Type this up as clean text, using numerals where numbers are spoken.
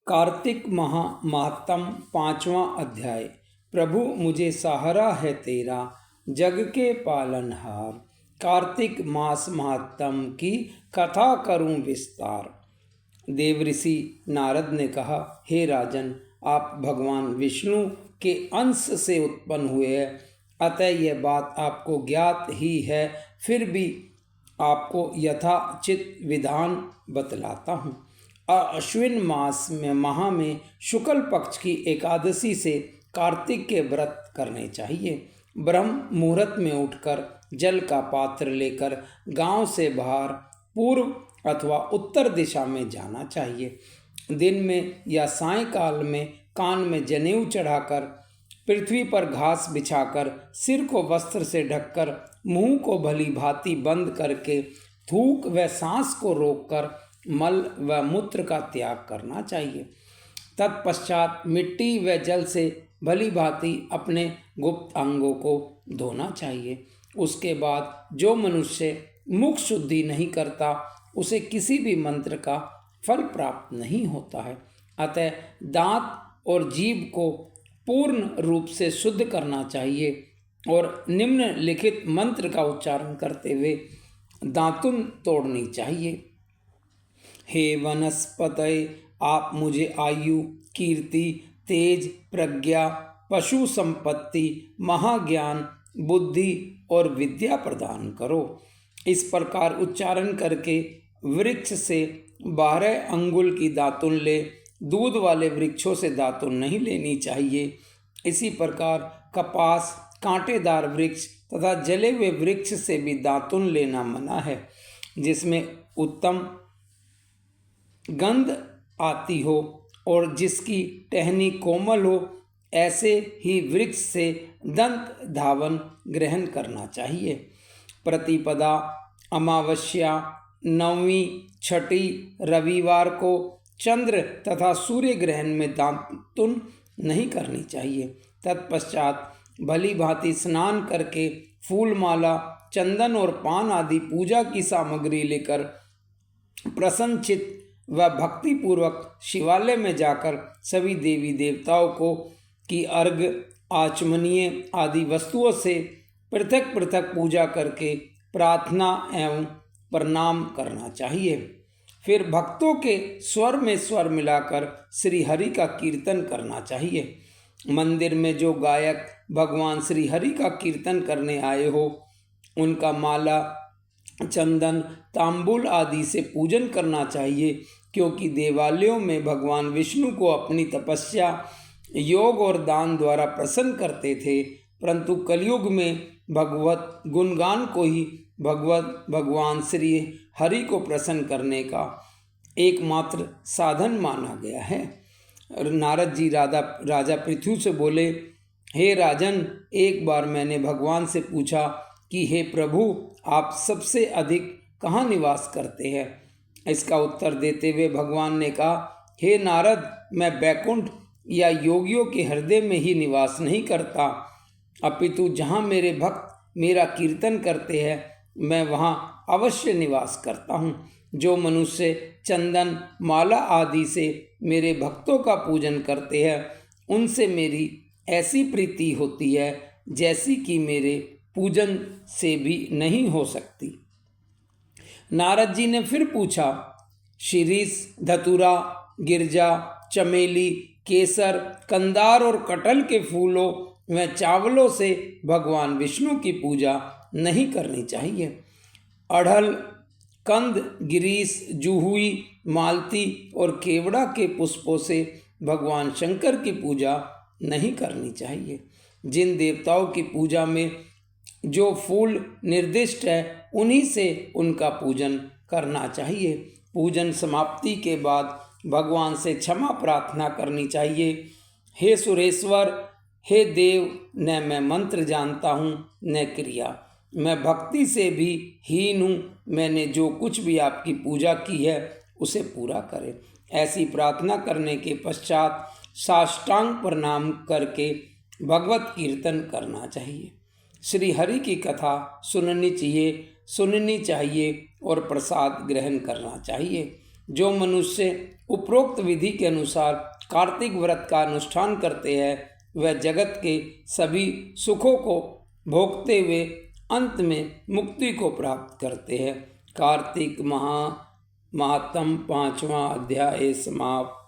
कार्तिक माह महात्म 5वां अध्याय। प्रभु मुझे सहारा है तेरा, जग के पालनहार। कार्तिक मास महात्म की कथा करूं विस्तार। देवऋषि नारद ने कहा, हे राजन, आप भगवान विष्णु के अंश से उत्पन्न हुए हैं, अतः यह बात आपको ज्ञात ही है। फिर भी आपको यथाचित विधान बतलाता हूँ। अश्विन मास में माह में शुक्ल पक्ष की एकादशी से कार्तिक के व्रत करने चाहिए। ब्रह्म मुहूर्त में उठकर जल का पात्र लेकर गांव से बाहर पूर्व अथवा उत्तर दिशा में जाना चाहिए। दिन में या सायंकाल में कान में जनेऊ चढ़ाकर, पृथ्वी पर घास बिछाकर, सिर को वस्त्र से ढककर, मुंह को भली भांति बंद करके, थूक व सांस को रोककर मल व मूत्र का त्याग करना चाहिए। तत्पश्चात मिट्टी व जल से भली भांति अपने गुप्त अंगों को धोना चाहिए। उसके बाद जो मनुष्य मुख शुद्धि नहीं करता, उसे किसी भी मंत्र का फल प्राप्त नहीं होता है। अतः दांत और जीभ को पूर्ण रूप से शुद्ध करना चाहिए और निम्नलिखित मंत्र का उच्चारण करते हुए दातुन तोड़नी चाहिए। हे वनस्पतये, आप मुझे आयु, कीर्ति, तेज, प्रज्ञा, पशु संपत्ति, महाज्ञान, बुद्धि और विद्या प्रदान करो। इस प्रकार उच्चारण करके वृक्ष से 12 अंगुल की दातुन ले। दूध वाले वृक्षों से दातुन नहीं लेनी चाहिए। इसी प्रकार कपास, कांटेदार वृक्ष तथा जले हुए वृक्ष से भी दातुन लेना मना है। जिसमें उत्तम गंध आती हो और जिसकी टहनी कोमल हो, ऐसे ही वृक्ष से दंत धावन ग्रहण करना चाहिए। प्रतिपदा, अमावस्या, नवमी, छठी, रविवार को चंद्र तथा सूर्य ग्रहण में दातुन नहीं करनी चाहिए। तत्पश्चात भली भांति स्नान करके फूलमाला, चंदन और पान आदि पूजा की सामग्री लेकर प्रसन्नचित्त व भक्तिपूर्वक शिवालय में जाकर सभी देवी देवताओं को की अर्घ्य, आचमनीय आदि वस्तुओं से पृथक पृथक पूजा करके प्रार्थना एवं प्रणाम करना चाहिए। फिर भक्तों के स्वर में स्वर मिलाकर श्री हरि का कीर्तन करना चाहिए। मंदिर में जो गायक भगवान श्री हरि का कीर्तन करने आए हो, उनका माला, चंदन, तांबूल आदि से पूजन करना चाहिए, क्योंकि देवालयों में भगवान विष्णु को अपनी तपस्या, योग और दान द्वारा प्रसन्न करते थे। परंतु कलयुग में भगवत गुणगान को ही भगवान श्री हरि को प्रसन्न करने का एकमात्र साधन माना गया है। नारद जी राजा पृथु से बोले, हे राजन, एक बार मैंने भगवान से पूछा कि हे प्रभु, आप सबसे अधिक कहाँ निवास करते हैं? इसका उत्तर देते हुए भगवान ने कहा, हे नारद, मैं बैकुंठ या योगियों के हृदय में ही निवास नहीं करता, अपितु जहाँ मेरे भक्त मेरा कीर्तन करते हैं, मैं वहाँ अवश्य निवास करता हूँ। जो मनुष्य चंदन, माला आदि से मेरे भक्तों का पूजन करते हैं, उनसे मेरी ऐसी प्रीति होती है जैसी कि मेरे पूजन से भी नहीं हो सकती। नारद जी ने फिर पूछा, शिरीष, धतूरा, गिरजा, चमेली, केसर, कंदार और कटहल के फूलों व चावलों से भगवान विष्णु की पूजा नहीं करनी चाहिए। अड़हल, कंद, गिरीश, जूहुई, मालती और केवड़ा के पुष्पों से भगवान शंकर की पूजा नहीं करनी चाहिए। जिन देवताओं की पूजा में जो फूल निर्दिष्ट है, उन्हीं से उनका पूजन करना चाहिए। पूजन समाप्ति के बाद भगवान से क्षमा प्रार्थना करनी चाहिए। हे सुरेश्वर, हे देव, न मैं मंत्र जानता हूँ न क्रिया, मैं भक्ति से भी हीन हूँ। मैंने जो कुछ भी आपकी पूजा की है उसे पूरा करें। ऐसी प्रार्थना करने के पश्चात साष्टांग प्रणाम करके भगवत कीर्तन करना चाहिए। श्री हरि की कथा सुननी चाहिए और प्रसाद ग्रहण करना चाहिए। जो मनुष्य उपरोक्त विधि के अनुसार कार्तिक व्रत का अनुष्ठान करते हैं वह जगत के सभी सुखों को भोगते हुए अंत में मुक्ति को प्राप्त करते हैं। कार्तिक महात्म 5वां अध्याय समाप्त।